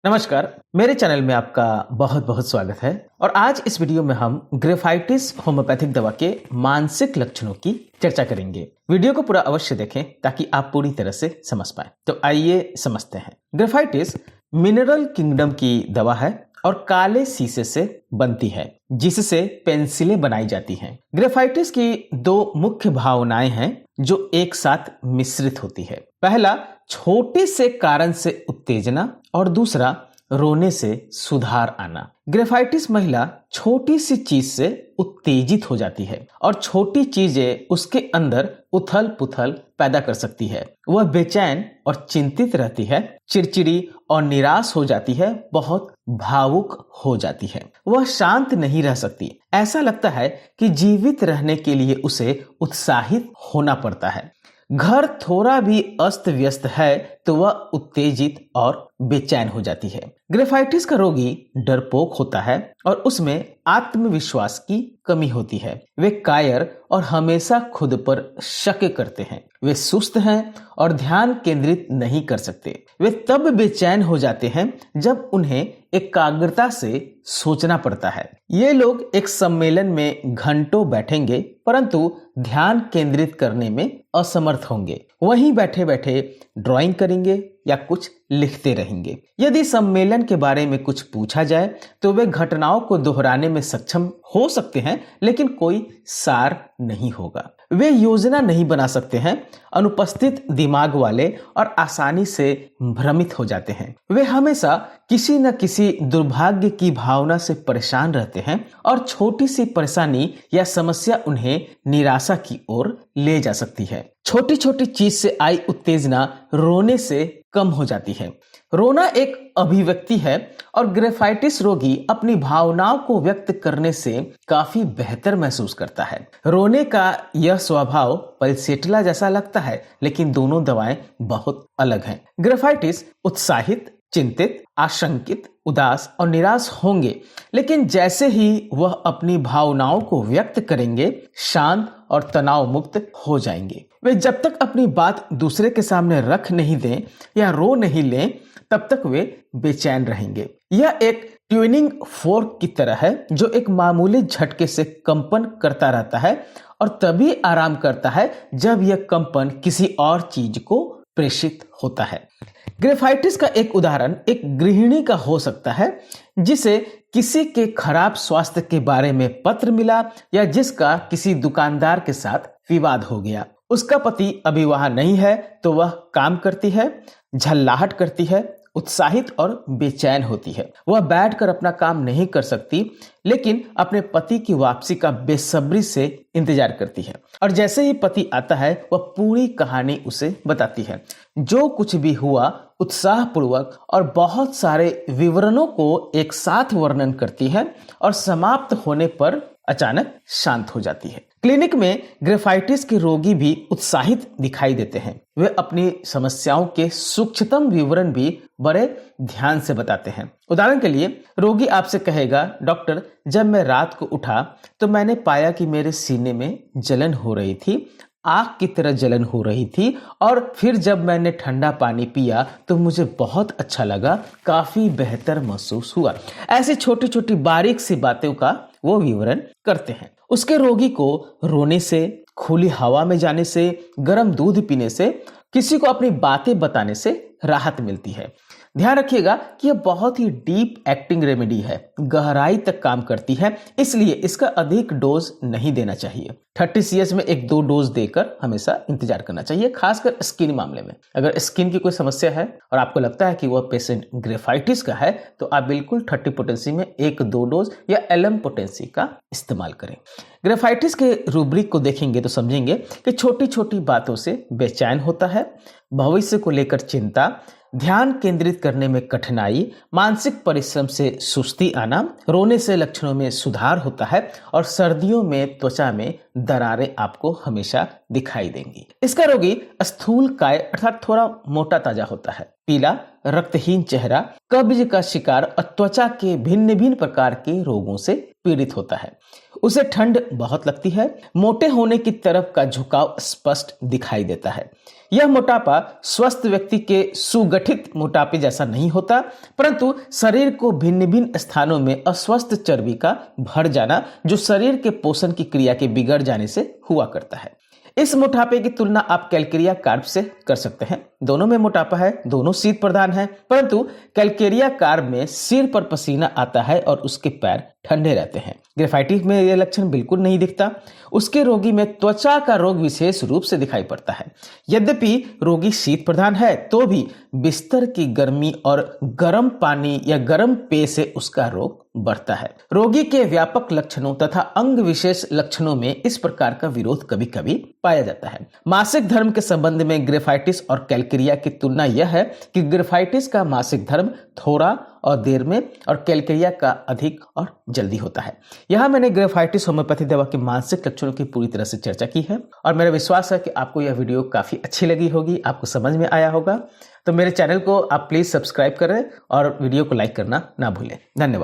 नमस्कार, मेरे चैनल में आपका बहुत बहुत स्वागत है। और आज इस वीडियो में हम ग्रेफाइटिस होम्योपैथिक दवा के मानसिक लक्षणों की चर्चा करेंगे। वीडियो को पूरा अवश्य देखें ताकि आप पूरी तरह से समझ पाएं। तो आइए समझते हैं। ग्रेफाइटिस मिनरल किंगडम की दवा है और काले शीशे से बनती है जिससे पेंसिलें बनाई जाती हैं। ग्रेफाइटिस की दो मुख्य भावनाएं हैं जो एक साथ मिश्रित होती है। पहला, छोटे से कारण से उत्तेजना और दूसरा, रोने से सुधार आना। ग्रेफाइटिस महिला छोटी सी चीज से उत्तेजित हो जाती है और छोटी चीजें उसके अंदर उथल पुथल पैदा कर सकती है। वह बेचैन और चिंतित रहती है, चिड़चिड़ी और निराश हो जाती है, बहुत भावुक हो जाती है। वह शांत नहीं रह सकती। ऐसा लगता है कि जीवित रहने के लिए उसे उत्साहित होना पड़ता है। घर थोड़ा भी अस्त व्यस्त है तो वह उत्तेजित और बेचैन हो जाती है। ग्रेफाइटिस का रोगी डरपोक होता है और उसमें आत्मविश्वास की कमी होती है। वे कायर और हमेशा खुद पर शक करते हैं। वे सुस्त हैं और ध्यान केंद्रित नहीं कर सकते। वे तब बेचैन हो जाते हैं जब उन्हें एकाग्रता से सोचना पड़ता है। ये लोग एक सम्मेलन में घंटों बैठेंगे परंतु ध्यान केंद्रित करने में असमर्थ होंगे। वहीं बैठे बैठे ड्राइंग करेंगे या कुछ लिखते रहेंगे। यदि सम्मेलन के बारे में कुछ पूछा जाए तो वे घटनाओं को दोहराने में सक्षम हो सकते हैं लेकिन कोई सार नहीं होगा। वे योजना नहीं बना सकते हैं, अनुपस्थित दिमाग वाले और आसानी से भ्रमित हो जाते हैं। वे हमेशा किसी न किसी दुर्भाग्य की भावना से परेशान रहते हैं और छोटी सी परेशानी या समस्या उन्हें निराशा की ओर ले जा सकती है। छोटी छोटी चीज से आई उत्तेजना रोने से कम हो जाती है। रोना एक अभिव्यक्ति है और ग्रेफाइटिस रोगी अपनी भावनाओं को व्यक्त करने से काफी बेहतर महसूस करता है। रोने का यह स्वभाव पल्सेटिला जैसा लगता है लेकिन दोनों दवाएं बहुत अलग हैं। ग्रेफाइटिस उत्साहित, चिंतित, आशंकित, उदास और निराश होंगे लेकिन जैसे ही वह अपनी भावनाओं को व्यक्त करेंगे शांत और तनाव मुक्त हो जाएंगे। वे जब तक अपनी बात दूसरे के सामने रख नहीं दें या रो नहीं लें तब तक वे बेचैन रहेंगे। यह एक ट्यूनिंग फोर्क की तरह है जो एक मामूली झटके से कंपन करता रहता है और तभी आराम करता है जब यह कंपन किसी और चीज को प्रेषित होता है। ग्रेफाइटिस का एक उदाहरण एक गृहिणी का हो सकता है जिसे किसी के खराब स्वास्थ्य के बारे में पत्र मिला या जिसका किसी दुकानदार के साथ विवाद हो गया। उसका पति अभी वहां नहीं है तो वह काम करती है, झल्लाहट करती है, उत्साहित और बेचैन होती है। वह बैठकर अपना काम नहीं कर सकती लेकिन अपने पति की वापसी का बेसब्री से इंतजार करती है और जैसे ही पति आता है वह पूरी कहानी उसे बताती है। जो कुछ भी हुआ उत्साहपूर्वक और बहुत सारे विवरणों को एक साथ वर्णन करती है और समाप्त होने पर अचानक शांत हो जाती है। क्लिनिक में ग्रेफाइटिस के रोगी भी उत्साहित दिखाई देते हैं। वे अपनी समस्याओं के सूक्ष्मतम विवरण भी बड़े ध्यान से बताते हैं। उदाहरण के लिए रोगी आपसे कहेगा, डॉक्टर, जब मैं रात को उठा तो मैंने पाया कि मेरे सीने में जलन हो रही थी, आग की तरह जलन हो रही थी और फिर जब मैंने ठंडा पानी पिया तो मुझे बहुत अच्छा लगा, काफी बेहतर महसूस हुआ। ऐसी छोटी छोटी बारीक सी बातों का वो विवरण करते हैं। उसके रोगी को रोने से, खुली हवा में जाने से, गर्म दूध पीने से, किसी को अपनी बातें बताने से राहत मिलती है। ध्यान रखिएगा कि यह बहुत ही डीप एक्टिंग रेमेडी है, गहराई तक काम करती है, इसलिए इसका अधिक डोज नहीं देना चाहिए। 30 CS में 1-2 डोज देकर हमेशा इंतजार करना चाहिए, खासकर स्किन मामले में। अगर स्किन की कोई समस्या है और आपको लगता है कि वह पेशेंट ग्रेफाइटिस का है तो आप बिल्कुल 30 पोटेंसी में 1-2 डोज या LM पोटेंसी का इस्तेमाल करें। ग्रेफाइटिस के रूब्रिक को देखेंगे तो समझेंगे कि छोटी छोटी बातों से बेचैन होता है, भविष्य को लेकर चिंता, ध्यान केंद्रित करने में कठिनाई, मानसिक परिश्रम से सुस्ती आना, रोने से लक्षणों में सुधार होता है और सर्दियों में त्वचा में दरारें आपको हमेशा दिखाई देंगी। इसका रोगी स्थूल काय अर्थात थोड़ा मोटा ताजा होता है, पीला, रक्तहीन चेहरा, कब्ज का शिकार और त्वचा के भिन्न भिन्न प्रकार के रोगों से पीड़ित होता है। उसे ठंड बहुत लगती है, मोटे होने की तरफ का झुकाव स्पष्ट दिखाई देता है। यह मोटापा स्वस्थ व्यक्ति के सुगठित मोटापे जैसा नहीं होता, परंतु शरीर को भिन्न भिन्न स्थानों में अस्वस्थ चर्बी का भर जाना, जो शरीर के पोषण की क्रिया के बिगड़ जाने से हुआ करता है। इस मोटापे की तुलना आप कैलकेरिया कार्ब से कर सकते हैं। दोनों में मोटापा है, दोनों शीत प्रधान है, परंतु कैलकेरिया कार्ब में सिर पर पसीना आता है और उसके पैर ठंडे रहते हैं। ग्रेफाइटिस में यह लक्षण बिल्कुल नहीं दिखता। उसके रोगी में त्वचा का रोग विशेष रूप से दिखाई पड़ता है। यद्यपि रोगी शीत प्रधान है तो भी बिस्तर की गर्मी और गर्म पानी या गर्म पेय से उसका रोग बढ़ता है। रोगी के व्यापक लक्षणों तथा अंग विशेष लक्षणों में इस प्रकार का विरोध कभी कभी पाया जाता है। मासिक धर्म के संबंध में ग्रेफाइटिस और कैलकेरिया की तुलना यह है कि ग्रेफाइटिस का मासिक धर्म थोड़ा और देर में और कैलकेरिया का अधिक और जल्दी होता है। यहाँ मैंने ग्रेफाइटिस होम्योपैथी दवा के मानसिक लक्षणों की पूरी तरह से चर्चा की है और मेरा विश्वास है कि आपको यह वीडियो काफी अच्छी लगी होगी, आपको समझ में आया होगा। तो मेरे चैनल को आप प्लीज सब्सक्राइब करें और वीडियो को लाइक करना ना भूलें। धन्यवाद।